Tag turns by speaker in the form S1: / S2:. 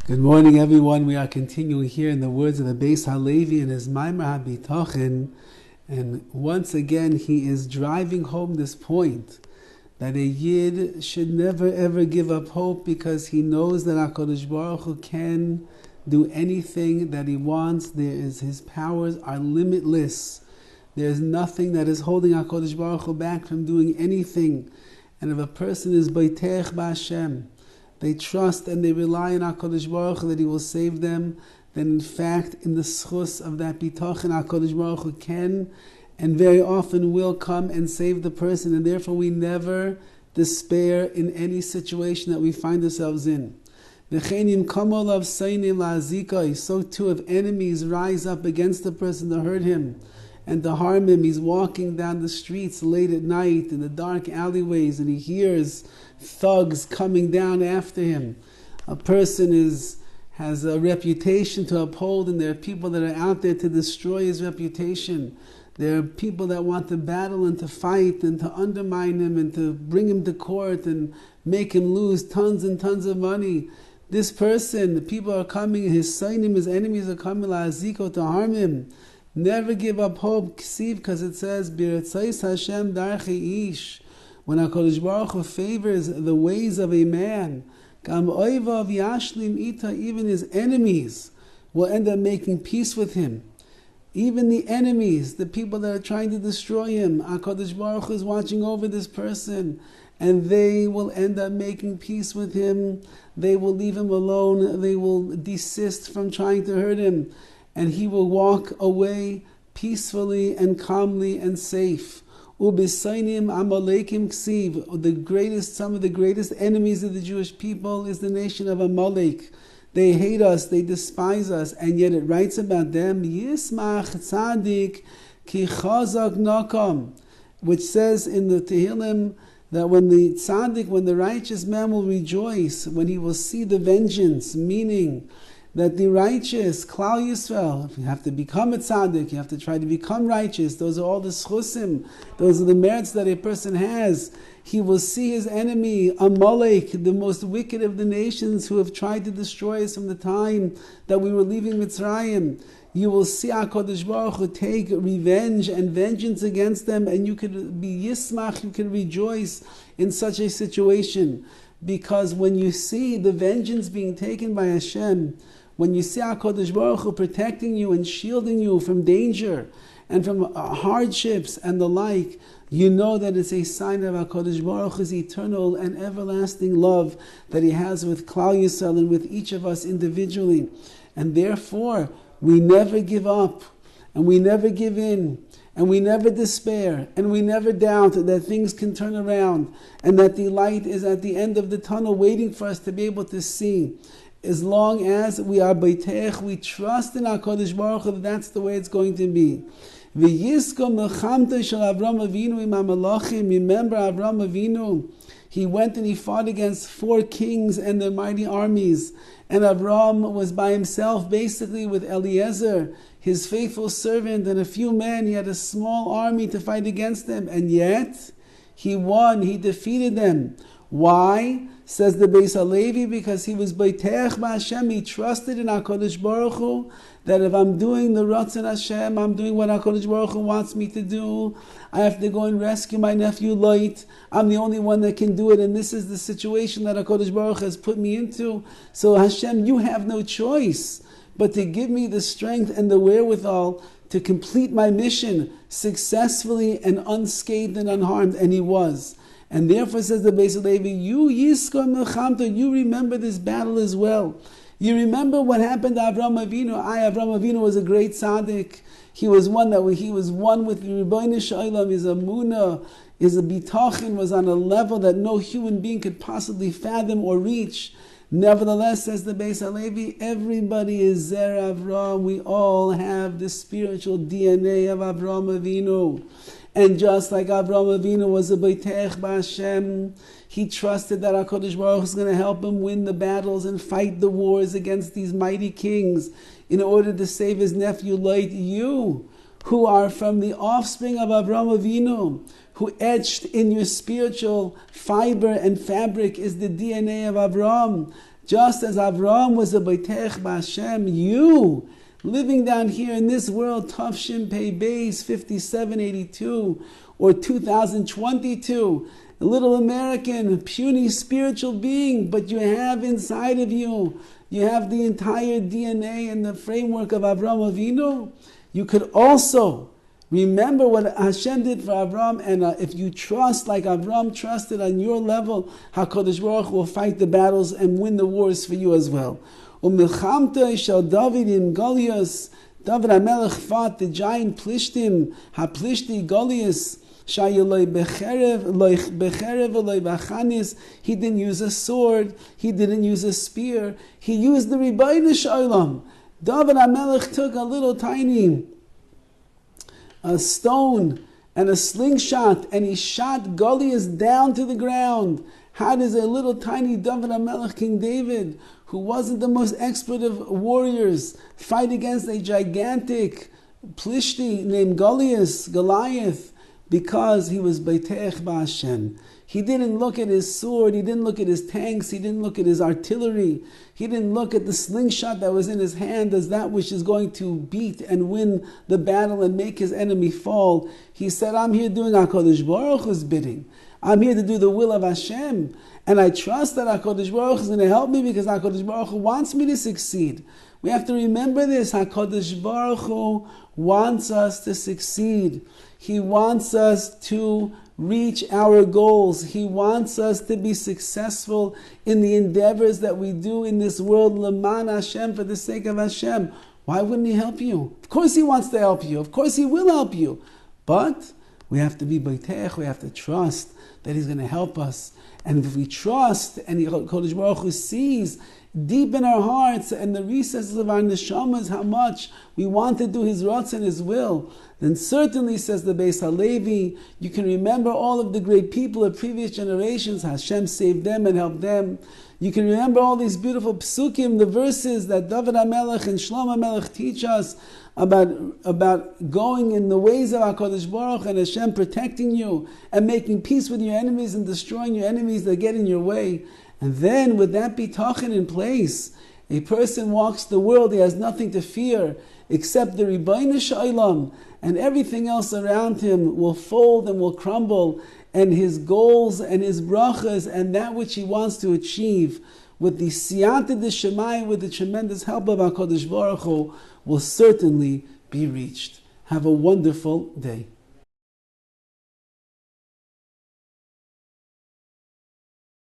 S1: Good morning, everyone. We are continuing here in the words of the Beis Halevi in his Maimer Bitachon, and once again he is driving home this point that a Yid should never ever give up hope, because he knows that HaKadosh Baruch Hu can do anything that he wants. His powers are limitless. There is nothing that is holding HaKadosh Baruch Hu back from doing anything. And if a person is Bitech B'Hashem, they trust and they rely on HaKadosh Baruch Hu that He will save them, then in fact, in the schus of that bitachon, HaKadosh Baruch Hu can and very often will come and save the person, and therefore we never despair in any situation that we find ourselves in. So too, if enemies rise up against the person to hurt him and to harm him, he's walking down the streets late at night in the dark alleyways and he hears thugs coming down after him. A person has a reputation to uphold, and there are people that are out there to destroy his reputation. There are people that want to battle and to fight and to undermine him and to bring him to court and make him lose tons and tons of money. This person, the people are coming, his sainim, his enemies are coming la'aziko, to harm him. Never give up hope, because it says, B'retzais Hashem darchei ish. When HaKadosh Baruch Hu favors the ways of a man, Gam oivav yashlim ita, even his enemies will end up making peace with him. Even the enemies, the people that are trying to destroy him, HaKadosh Baruch Hu is watching over this person, and they will end up making peace with him. They will leave him alone. They will desist from trying to hurt him, and he will walk away peacefully and calmly and safe. Ubisainim Amalekim Ksiv, some of the greatest enemies of the Jewish people is the nation of Amalek. They hate us, they despise us, and yet it writes about them, Yismach Tzadik Ki Chazak Nakam, which says in the Tehillim that when the righteous man will rejoice, when he will see the vengeance, meaning that the righteous, Klal Yisrael, if you have to become a tzaddik, you have to try to become righteous. Those are all the schusim. Those are the merits that a person has. He will see his enemy, Amalek, the most wicked of the nations who have tried to destroy us from the time that we were leaving Mitzrayim. You will see HaKadosh Baruch Hu take revenge and vengeance against them, and you could be yismach, you can rejoice in such a situation. Because when you see the vengeance being taken by Hashem, when you see HaKadosh Baruch Hu protecting you and shielding you from danger and from hardships and the like, you know that it's a sign of HaKadosh Baruch Hu's eternal and everlasting love that He has with Klal Yisrael and with each of us individually. And therefore, we never give up, and we never give in, and we never despair, and we never doubt that things can turn around, and that the light is at the end of the tunnel waiting for us to be able to see. As long as we are Beitech, we trust in HaKadosh Baruch Hu that that's the way it's going to be. Remember Avram Avinu, he went and he fought against 4 kings and their mighty armies. And Avram was by himself, basically with Eliezer, his faithful servant, and a few men. He had a small army to fight against them. And yet, he won, he defeated them. Why? Says the Beis Halevi, because he was Beitech B'Hashem. He trusted in HaKadosh Baruch Hu, that if I'm doing the Ratzon Hashem, I'm doing what HaKadosh Baruch Hu wants me to do. I have to go and rescue my nephew Lot. I'm the only one that can do it, and this is the situation that HaKadosh Baruch Hu has put me into. So Hashem, you have no choice but to give me the strength and the wherewithal to complete my mission successfully and unscathed and unharmed. And he was. And therefore, says the Beis Halevi, you Yizkor Melchamta, you remember this battle as well. You remember what happened to Avram Avinu. Avram Avinu was a great tzaddik. He was one with the Rebbeinu Shalom. His amunah, his bitachon was on a level that no human being could possibly fathom or reach. Nevertheless, says the Beis Halevi, everybody is Zer Avram. We all have the spiritual DNA of Avram Avinu. And just like Avraham Avinu was a Beitech B'Hashem, he trusted that HaKadosh Baruch Hu is going to help him win the battles and fight the wars against these mighty kings in order to save his nephew Lot. You, who are from the offspring of Avraham Avinu, who etched in your spiritual fiber and fabric is the DNA of Avraham, Just as Avraham was a Beitech B'Hashem, you, living down here in this world, Tafshin Pei Beis 5782 or 2022, a little American, puny spiritual being, but you have inside of you, you have the entire DNA and the framework of Avraham Avinu. You could also remember what Hashem did for Avraham, and if you trust like Avraham trusted on your level, HaKadosh Baruch Hu will fight the battles and win the wars for you as well. Umilchamta shel David in Goliath. David HaMelech fought the giant Plishtim, HaPlishti Goliath. He didn't use a sword, he didn't use a spear, he used the Ribono Shel Olam. David HaMelech took a little tiny stone and a slingshot, and he shot Goliath down to the ground. How does a little tiny David HaMelech, King David, who wasn't the most expert of warriors, fight against a gigantic Plishti named Goliath? Because he was Beitech B'Hashem. He didn't look at his sword, he didn't look at his tanks, he didn't look at his artillery, he didn't look at the slingshot that was in his hand as that which is going to beat and win the battle and make his enemy fall. He said, I'm here doing HaKadosh Baruch Hu's bidding. I'm here to do the will of Hashem. And I trust that HaKadosh Baruch Hu is going to help me because HaKadosh Baruch Hu wants me to succeed. We have to remember this. HaKadosh Baruch Hu wants us to succeed. He wants us to reach our goals. He wants us to be successful in the endeavors that we do in this world, L'man Hashem, for the sake of Hashem. Why wouldn't He help you? Of course He wants to help you. Of course He will help you. But we have to be Beitech, we have to trust that He's going to help us. And if we trust, and Kodesh Baruch Hu sees deep in our hearts and the recesses of our neshamas how much we want to do His Ratzon and His will, then certainly, says the Beis Halevi, you can remember all of the great people of previous generations. Hashem saved them and helped them. You can remember all these beautiful psukim, the verses that David HaMelech and Shlomo HaMelech teach us about going in the ways of HaKadosh Baruch and Hashem protecting you and making peace with your enemies and destroying your enemies that get in your way. And then with that bitachon in place, a person walks the world, he has nothing to fear except the Ribono Shel Olam, and everything else around him will fold and will crumble, and his goals and his brachas and that which he wants to achieve with the siyata d'shamayim, with the tremendous help of HaKadosh Baruch Hu, will certainly be reached. Have a wonderful day.